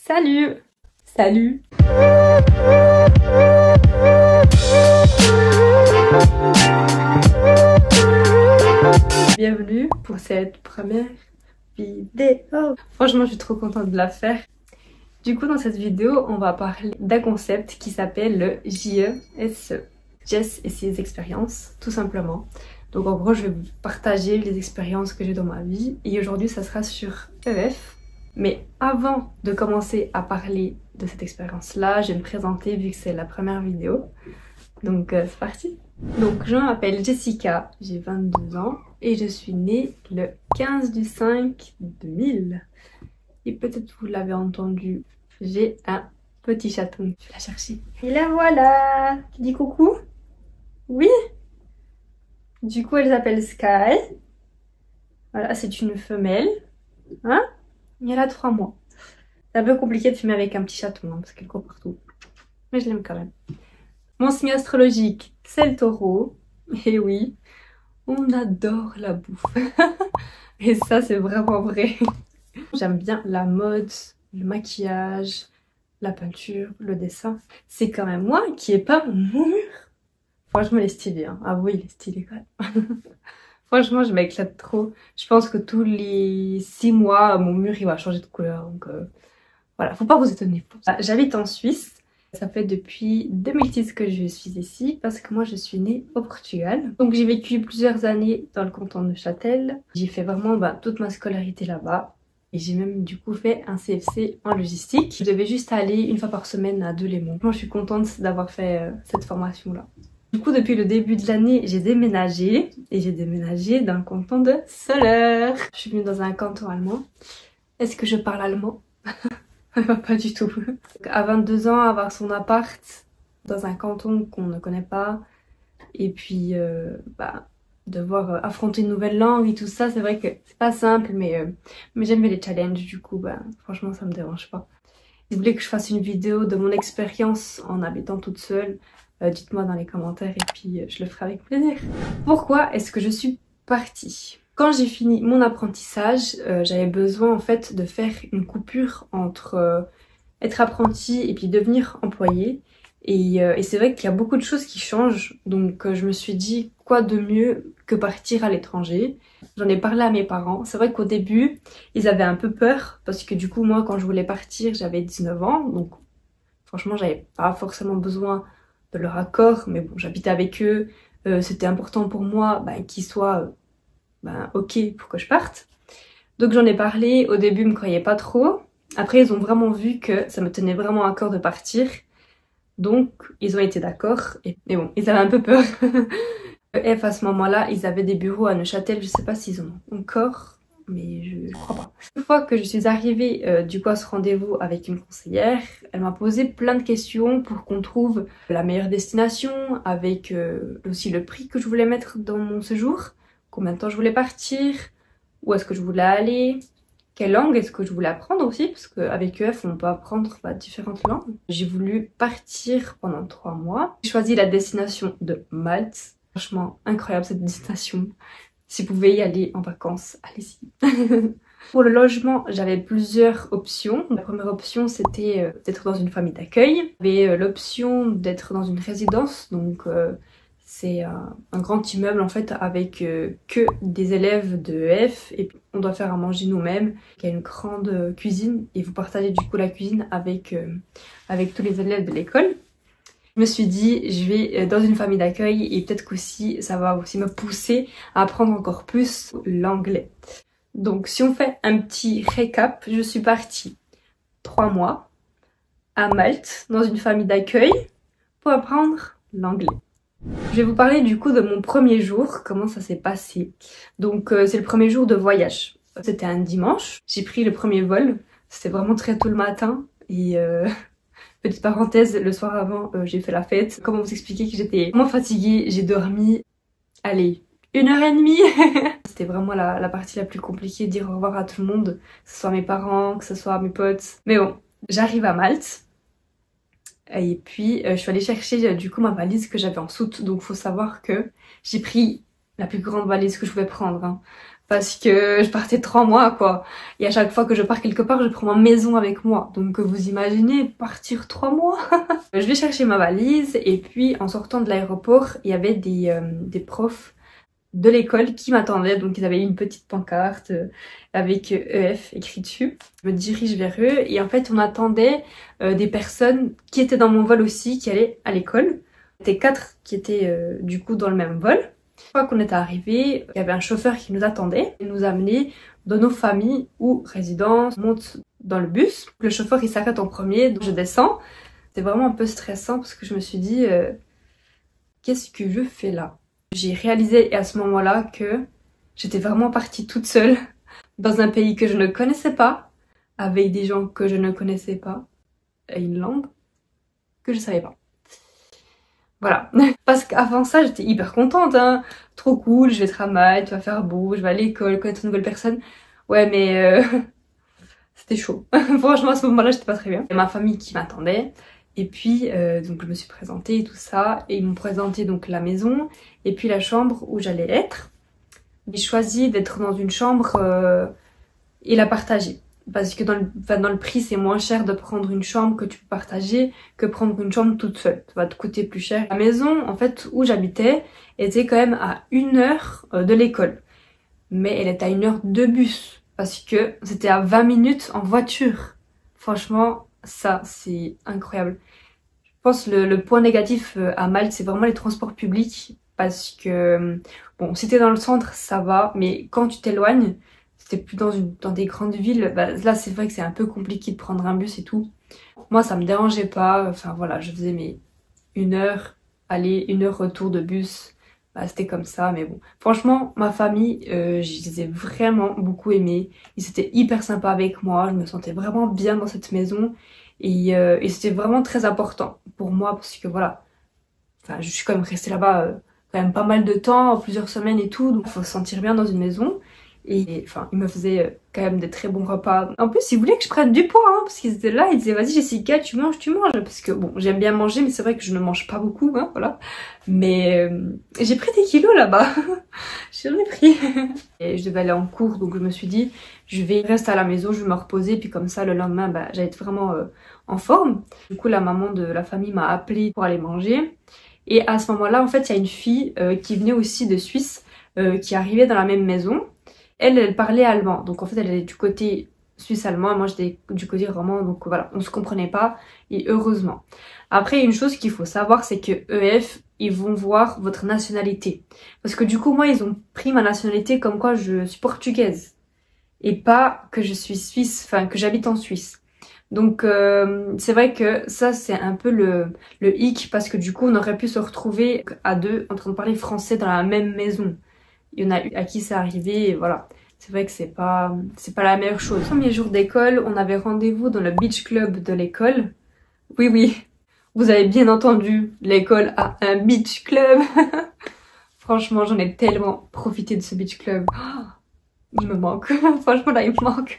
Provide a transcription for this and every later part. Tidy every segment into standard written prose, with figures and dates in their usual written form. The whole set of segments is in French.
Salut! Salut! Bienvenue pour cette première vidéo. Franchement, je suis trop contente de la faire. Du coup, dans cette vidéo, on va parler d'un concept qui s'appelle le JESE. Jess et ses expériences, tout simplement. Donc en gros, je vais vous partager les expériences que j'ai dans ma vie. Et aujourd'hui, ça sera sur EF. Mais avant de commencer à parler de cette expérience-là, je vais me présenter vu que c'est la première vidéo. Donc c'est parti. Donc je m'appelle Jessica, j'ai 22 ans et je suis née le 15 du 5 2000. Et peut-être vous l'avez entendu, j'ai un petit chaton. Je vais la chercher. Et la voilà. Tu dis coucou? Oui. Du coup elle s'appelle Sky. Voilà, c'est une femelle. Hein? Et elle a 3 mois. C'est un peu compliqué de filmer avec un petit chaton hein, parce qu'elle court partout. Mais je l'aime quand même. Mon signe astrologique, c'est le taureau. Et oui, on adore la bouffe. Et ça, c'est vraiment vrai. J'aime bien la mode, le maquillage, la peinture, le dessin. C'est quand même moi qui ai peint mon mur. Franchement, il est stylé. Hein. Ah oui, il est stylé quand même. Franchement, je m'éclate trop. Je pense que tous les 6 mois, mon mur il va changer de couleur. Donc voilà, faut pas vous étonner. J'habite en Suisse. Ça fait depuis 2006 que je suis ici parce que moi je suis née au Portugal. Donc j'ai vécu plusieurs années dans le canton de Châtel. J'ai fait vraiment toute ma scolarité là-bas. Et j'ai même du coup fait un CFC en logistique. Je devais juste aller une fois par semaine à Delémont. Moi je suis contente d'avoir fait cette formation-là. Du coup, depuis le début de l'année, j'ai déménagé. Et j'ai déménagé dans le canton de Soleure. Je suis venue dans un canton allemand. Est-ce que je parle allemand? Pas du tout. À 22 ans, avoir son appart dans un canton qu'on ne connaît pas. Et puis, devoir affronter une nouvelle langue et tout ça. C'est vrai que c'est pas simple, mais j'aime bien les challenges. Du coup, franchement, ça me dérange pas. Si vous voulez que je fasse une vidéo de mon expérience en habitant toute seule, dites-moi dans les commentaires et puis je le ferai avec plaisir. Pourquoi est-ce que je suis partie? Quand j'ai fini mon apprentissage, j'avais besoin en fait de faire une coupure entre être apprenti et puis devenir employé. Et c'est vrai qu'il y a beaucoup de choses qui changent, donc je me suis dit quoi de mieux que partir à l'étranger. J'en ai parlé à mes parents. C'est vrai qu'au début, ils avaient un peu peur parce que du coup moi quand je voulais partir j'avais 19 ans, donc franchement j'avais pas forcément besoin de leur accord, mais bon j'habitais avec eux, c'était important pour moi qu'ils soient ok pour que je parte. Donc j'en ai parlé, au début ils me croyaient pas trop, après ils ont vraiment vu que ça me tenait vraiment à cœur de partir, donc ils ont été d'accord, mais bon ils avaient un peu peur. EF à ce moment-là ils avaient des bureaux à Neuchâtel, je sais pas s'ils en ont encore, mais je crois pas. Une fois que je suis arrivée du coup à ce rendez-vous avec une conseillère, elle m'a posé plein de questions pour qu'on trouve la meilleure destination, avec aussi le prix que je voulais mettre dans mon séjour, combien de temps je voulais partir, où est-ce que je voulais aller, quelle langue est-ce que je voulais apprendre aussi, parce qu'avec EF on peut apprendre différentes langues. J'ai voulu partir pendant 3 mois. J'ai choisi la destination de Malte. Franchement incroyable cette destination. Si vous pouvez y aller en vacances, allez-y. Pour le logement, j'avais plusieurs options. La première option, c'était d'être dans une famille d'accueil. J'avais l'option d'être dans une résidence, donc c'est un grand immeuble en fait avec que des élèves de EF et on doit faire à manger nous-mêmes. Il y a une grande cuisine et vous partagez du coup la cuisine avec tous les élèves de l'école. Je me suis dit, je vais dans une famille d'accueil et peut-être qu'aussi ça va aussi me pousser à apprendre encore plus l'anglais. Donc si on fait un petit récap, je suis partie 3 mois à Malte dans une famille d'accueil pour apprendre l'anglais. Je vais vous parler du coup de mon premier jour, comment ça s'est passé. Donc c'est le premier jour de voyage. C'était un dimanche, j'ai pris le premier vol, c'était vraiment très tôt le matin et petite parenthèse, le soir avant j'ai fait la fête. Comment vous expliquer que j'étais vraiment fatiguée, j'ai dormi, allez, 1h30. C'était vraiment la partie la plus compliquée, dire au revoir à tout le monde, que ce soit mes parents, que ce soit mes potes. Mais bon, j'arrive à Malte. Et puis je suis allée chercher du coup ma valise que j'avais en soute. Donc faut savoir que j'ai pris la plus grande valise que je pouvais prendre. Hein. parce que je partais 3 mois quoi. Et à chaque fois que je pars quelque part, je prends ma maison avec moi. Donc vous imaginez partir 3 mois. Je vais chercher ma valise et puis en sortant de l'aéroport, il y avait des profs de l'école qui m'attendaient. Donc ils avaient une petite pancarte avec EF écrit dessus. Je me dirige vers eux et en fait on attendait des personnes qui étaient dans mon vol aussi, qui allaient à l'école. C'était 4 qui étaient du coup dans le même vol. Une fois qu'on était arrivés, il y avait un chauffeur qui nous attendait. Il nous amenait dans nos familles ou résidences. On monte dans le bus. Le chauffeur il s'arrête en premier, donc je descends. C'était vraiment un peu stressant parce que je me suis dit qu'est-ce que je fais là? J'ai réalisé à ce moment-là que j'étais vraiment partie toute seule dans un pays que je ne connaissais pas, avec des gens que je ne connaissais pas et une langue que je savais pas. Voilà. Parce qu'avant ça, j'étais hyper contente, hein. Trop cool, je vais travailler, tu vas faire beau, je vais à l'école, connaître une nouvelle personne. Ouais, mais c'était chaud. Franchement, à ce moment-là, j'étais pas très bien. Et ma famille qui m'attendait. Et puis, donc je me suis présentée et tout ça. Et ils m'ont présenté donc la maison et puis la chambre où j'allais être. J'ai choisi d'être dans une chambre et la partager. Parce que dans le prix, c'est moins cher de prendre une chambre que tu peux partager que prendre une chambre toute seule. Ça va te coûter plus cher. La maison, en fait, où j'habitais, était quand même à 1 heure de l'école. Mais elle était à 1 heure de bus. Parce que c'était à 20 minutes en voiture. Franchement, ça, c'est incroyable. Je pense le point négatif à Malte, c'est vraiment les transports publics. Parce que, bon, si t'es dans le centre, ça va. Mais quand tu t'éloignes, c'était plus dans des grandes villes, bah, là c'est vrai que c'est un peu compliqué de prendre un bus et tout. Moi ça me dérangeait pas, enfin voilà, je faisais mes 1 heure aller, 1 heure retour de bus, bah, c'était comme ça, mais bon. Franchement, ma famille, je les ai vraiment beaucoup aimés, ils étaient hyper sympas avec moi, je me sentais vraiment bien dans cette maison et c'était vraiment très important pour moi parce que voilà, enfin je suis quand même restée là-bas quand même pas mal de temps, plusieurs semaines et tout, donc il faut se sentir bien dans une maison. Et enfin, ils me faisaient quand même des très bons repas. En plus, ils voulaient que je prenne du poids, hein, parce qu'ils étaient là, ils disaient vas-y Jessica, tu manges. Parce que bon, j'aime bien manger, mais c'est vrai que je ne mange pas beaucoup, hein, voilà. Mais j'ai pris des kilos là-bas. J'en ai pris. Et je devais aller en cours, donc je me suis dit, je vais rester à la maison, je vais me reposer, puis comme ça, le lendemain, bah, j'allais être vraiment en forme. Du coup, la maman de la famille m'a appelée pour aller manger. Et à ce moment-là, en fait, il y a une fille qui venait aussi de Suisse, qui arrivait dans la même maison. Elle parlait allemand, donc en fait elle est du côté suisse-allemand et moi j'étais du côté roman, donc voilà, on se comprenait pas et heureusement. Après une chose qu'il faut savoir, c'est que EF, ils vont voir votre nationalité. Parce que du coup moi ils ont pris ma nationalité comme quoi je suis portugaise et pas que je suis suisse, enfin que j'habite en Suisse. Donc c'est vrai que ça c'est un peu le hic parce que du coup on aurait pu se retrouver à deux en train de parler français dans la même maison. Il y en a à qui c'est arrivé et voilà. C'est vrai que c'est pas la meilleure chose. Premier jour d'école, on avait rendez-vous dans le beach club de l'école. Oui, oui, vous avez bien entendu, l'école a un beach club. Franchement, j'en ai tellement profité de ce beach club. Oh, il me manque. Franchement, là, il me manque.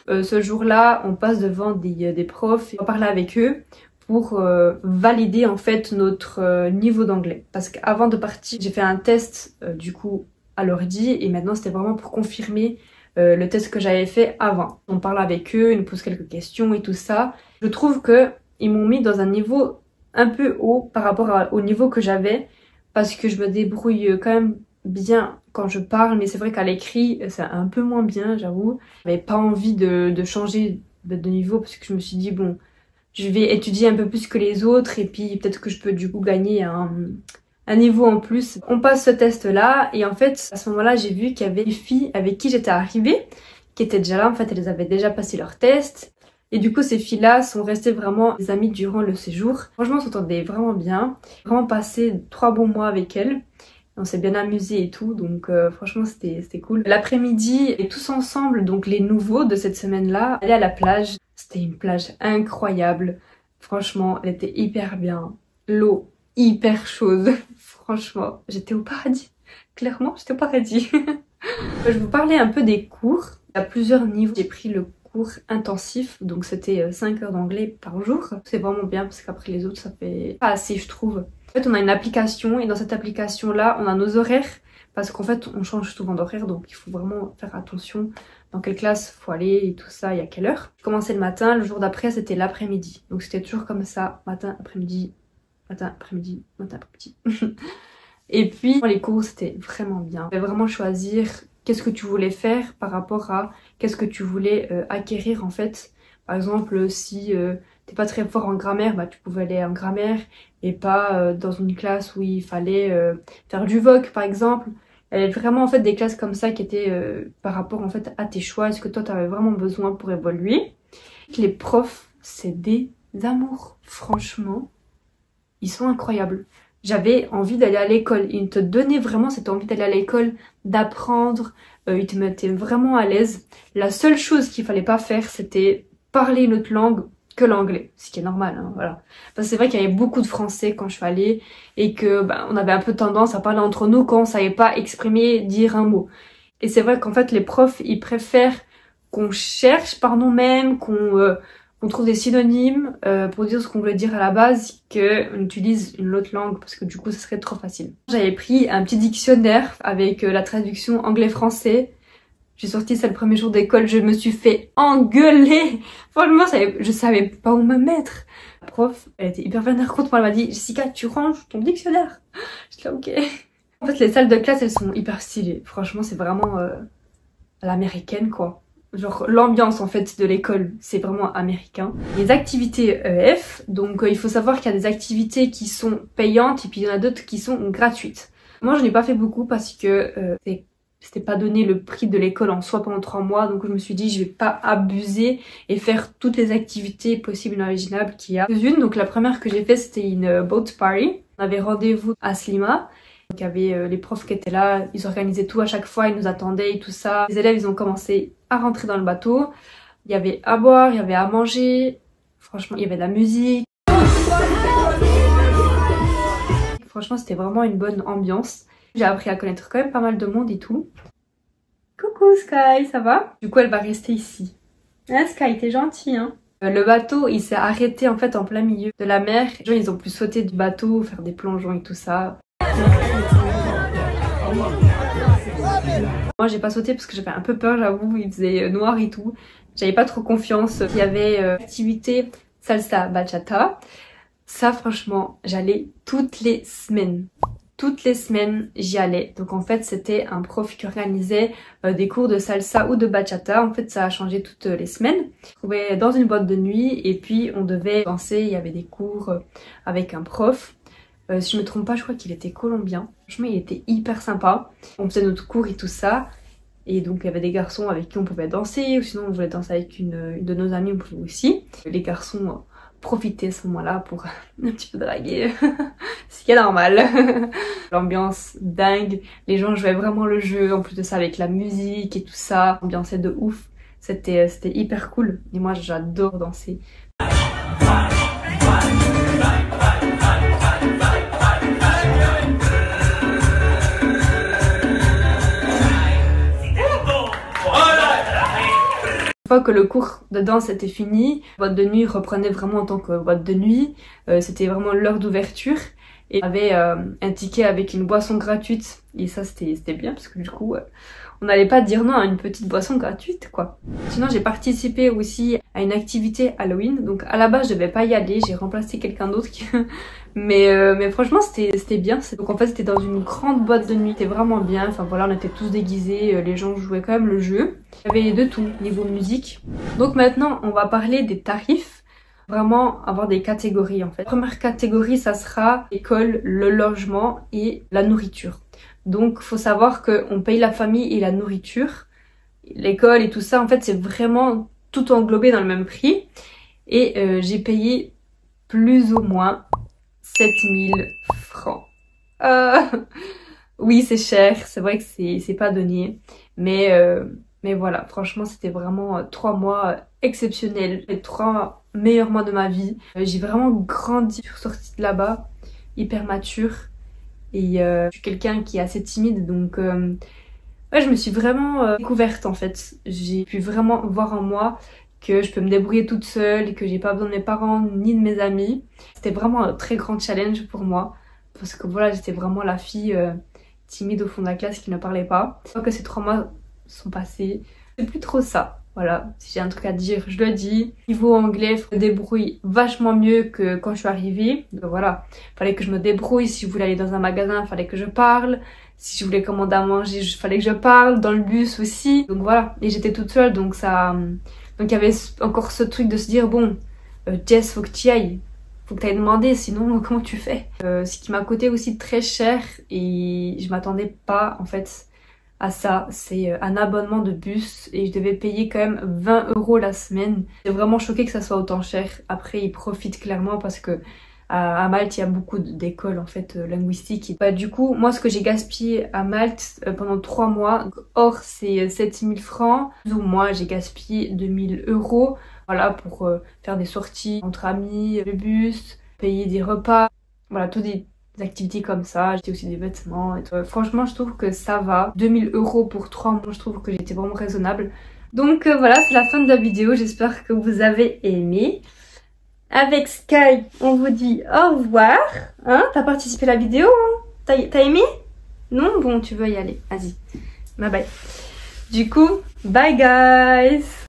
Ce jour-là, on passe devant des profs et on parle avec eux pour valider en fait notre niveau d'anglais. Parce qu'avant de partir, j'ai fait un test du coup à l'ordi et maintenant c'était vraiment pour confirmer le test que j'avais fait avant. On parle avec eux, ils nous posent quelques questions et tout ça. Je trouve que ils m'ont mis dans un niveau un peu haut par rapport au niveau que j'avais parce que je me débrouille quand même bien quand je parle, mais c'est vrai qu'à l'écrit c'est un peu moins bien, j'avoue. J'avais pas envie de changer de niveau parce que je me suis dit bon, je vais étudier un peu plus que les autres et puis peut-être que je peux du coup gagner un niveau en plus. On passe ce test là et en fait à ce moment-là j'ai vu qu'il y avait des filles avec qui j'étais arrivée qui étaient déjà là, en fait elles avaient déjà passé leur test et du coup ces filles-là sont restées vraiment des amies durant le séjour. Franchement on s'entendait vraiment bien, vraiment passé 3 bons mois avec elles. On s'est bien amusé et tout, donc franchement c'était cool. L'après-midi, et tous ensemble, donc les nouveaux de cette semaine-là, aller à la plage. C'était une plage incroyable. Franchement, elle était hyper bien. L'eau hyper chaude. Franchement, j'étais au paradis. Clairement, j'étais au paradis. Je vais vous parler un peu des cours. À plusieurs niveaux, j'ai pris le cours intensif, donc c'était 5 heures d'anglais par jour. C'est vraiment bien parce qu'après les autres, ça fait pas assez, je trouve. En fait, on a une application et dans cette application-là, on a nos horaires parce qu'en fait on change souvent d'horaire, donc il faut vraiment faire attention dans quelle classe faut aller et tout ça et à quelle heure. Je commençais le matin, le jour d'après c'était l'après-midi, donc c'était toujours comme ça, matin, après-midi, matin, après-midi, matin, après-midi. Et puis les cours c'était vraiment bien, tu pouvais vraiment choisir qu'est-ce que tu voulais faire par rapport à qu'est-ce que tu voulais acquérir en fait. Par exemple si t'es pas très fort en grammaire, bah tu pouvais aller en grammaire et pas dans une classe où il fallait faire du voc par exemple. Il y avait vraiment en fait des classes comme ça qui étaient par rapport en fait à tes choix, est-ce que toi t'avais vraiment besoin pour évoluer. Les profs c'est des amours, franchement ils sont incroyables. J'avais envie d'aller à l'école, ils te donnaient vraiment cette envie d'aller à l'école, d'apprendre, ils te mettaient vraiment à l'aise. La seule chose qu'il fallait pas faire c'était parler une autre langue que l'anglais, ce qui est normal, hein, voilà. Parce que c'est vrai qu'il y avait beaucoup de français quand je suis allée et que on avait un peu tendance à parler entre nous quand on savait pas exprimer, dire un mot. Et c'est vrai qu'en fait les profs ils préfèrent qu'on cherche par nous-mêmes, qu'on trouve des synonymes pour dire ce qu'on veut dire à la base, qu'on utilise une autre langue parce que du coup ce serait trop facile. J'avais pris un petit dictionnaire avec la traduction anglais-français. J'ai sorti ça le premier jour d'école, je me suis fait engueuler. Franchement, je savais pas où me mettre. La prof, elle était hyper vénère contre moi, elle m'a dit « Jessica, tu ranges ton dictionnaire ?» J'étais là « Ok ». En fait, les salles de classe, elles sont hyper stylées. Franchement, c'est vraiment à l'américaine, quoi. Genre, l'ambiance, en fait, de l'école, c'est vraiment américain. Les activités EF, donc il faut savoir qu'il y a des activités qui sont payantes et puis il y en a d'autres qui sont gratuites. Moi, je n'ai pas fait beaucoup parce que c'était pas donné le prix de l'école en soi pendant 3 mois, donc je me suis dit je vais pas abuser et faire toutes les activités possibles et imaginables qu'il y a. Donc la première que j'ai fait c'était une boat party. On avait rendez-vous à Slima, donc il y avait les profs qui étaient là, ils organisaient tout à chaque fois, ils nous attendaient et tout ça. Les élèves ils ont commencé à rentrer dans le bateau, il y avait à boire, il y avait à manger, franchement il y avait de la musique. Franchement c'était vraiment une bonne ambiance. J'ai appris à connaître quand même pas mal de monde et tout. Coucou Sky, ça va? Du coup elle va rester ici. Hein Sky, t'es gentille hein? Le bateau il s'est arrêté en fait en plein milieu de la mer. Les gens ils ont pu sauter du bateau, faire des plongeons et tout ça. Moi j'ai pas sauté parce que j'avais un peu peur, j'avoue, il faisait noir et tout. J'avais pas trop confiance. Il y avait activité salsa bachata. Ça franchement j'allais toutes les semaines. Toutes les semaines j'y allais, donc en fait c'était un prof qui organisait des cours de salsa ou de bachata. En fait ça a changé toutes les semaines. On se trouvait dans une boîte de nuit et puis on devait danser, il y avait des cours avec un prof. Si je me trompe pas je crois qu'il était colombien, franchement il était hyper sympa. On faisait notre cours et tout ça et donc il y avait des garçons avec qui on pouvait danser ou sinon on voulait danser avec une de nos amies, on pouvait aussi. Les garçons profiter à ce moment-là pour un petit peu draguer, ce qui est normal. L'ambiance dingue, les gens jouaient vraiment le jeu, en plus de ça avec la musique et tout ça, l'ambiance est de ouf, c'était hyper cool et moi j'adore danser. Une fois que le cours de danse était fini, la boîte de nuit reprenait vraiment en tant que boîte de nuit. C'était vraiment l'heure d'ouverture et on avait un ticket avec une boisson gratuite et ça c'était bien parce que du coup on n'allait pas dire non à une petite boisson gratuite quoi. Sinon j'ai participé aussi à une activité Halloween, donc à la base je devais pas y aller, j'ai remplacé quelqu'un d'autre qui... mais franchement c'était bien. Donc en fait c'était dans une grande boîte de nuit, c'était vraiment bien, enfin voilà on était tous déguisés, les gens jouaient quand même le jeu. Il y avait de tout niveau musique. Donc maintenant on va parler des tarifs, vraiment avoir des catégories en fait. La première catégorie ça sera l'école, le logement et la nourriture. Donc faut savoir qu'on paye la famille et la nourriture, l'école et tout ça en fait c'est vraiment tout englobé dans le même prix. Et j'ai payé plus ou moins 7000 francs. Oui c'est cher, c'est vrai que c'est pas donné, mais voilà, franchement c'était vraiment 3 mois exceptionnels, les 3 meilleurs mois de ma vie. J'ai vraiment grandi, je suis sortie de là-bas hyper mature et je suis quelqu'un qui est assez timide donc ouais, je me suis vraiment découverte en fait. J'ai pu vraiment voir en moi que je peux me débrouiller toute seule et que j'ai pas besoin de mes parents ni de mes amis. C'était vraiment un très grand challenge pour moi parce que voilà j'étais vraiment la fille timide au fond de la classe qui ne parlait pas. Je crois que ces 3 mois sont passés. C'est plus trop ça. Voilà, si j'ai un truc à dire, je le dis. Niveau anglais, je me débrouille vachement mieux que quand je suis arrivée. Donc voilà, fallait que je me débrouille. Si je voulais aller dans un magasin, fallait que je parle. Si je voulais commander à manger, fallait que je parle. Dans le bus aussi. Donc voilà, et j'étais toute seule, donc ça... Donc il y avait encore ce truc de se dire, bon, Jess, faut que tu y ailles. Faut que tu ailles demander, sinon comment tu fais? Ce qui m'a coûté aussi très cher et je m'attendais pas en fait à ça. C'est un abonnement de bus et je devais payer quand même 20 € la semaine. J'ai vraiment choquée que ça soit autant cher. Après ils profitent clairement parce que à Malte il y a beaucoup d'écoles en fait linguistiques. Bah, du coup moi ce que j'ai gaspillé à Malte pendant 3 mois, hors c'est 7000 francs, plus ou moins j'ai gaspillé 2000 €. Voilà, pour faire des sorties entre amis, le bus, payer des repas, voilà, toutes des activités comme ça. J'étais aussi des vêtements et tout. Franchement, je trouve que ça va. 2000 € pour 3 mois, je trouve que j'étais vraiment raisonnable. Donc voilà, c'est la fin de la vidéo. J'espère que vous avez aimé. Avec Sky, on vous dit au revoir. Hein? T'as participé à la vidéo? Hein? T'as aimé? Non? Bon, tu veux y aller. Vas-y. Bye bye. Du coup, bye guys!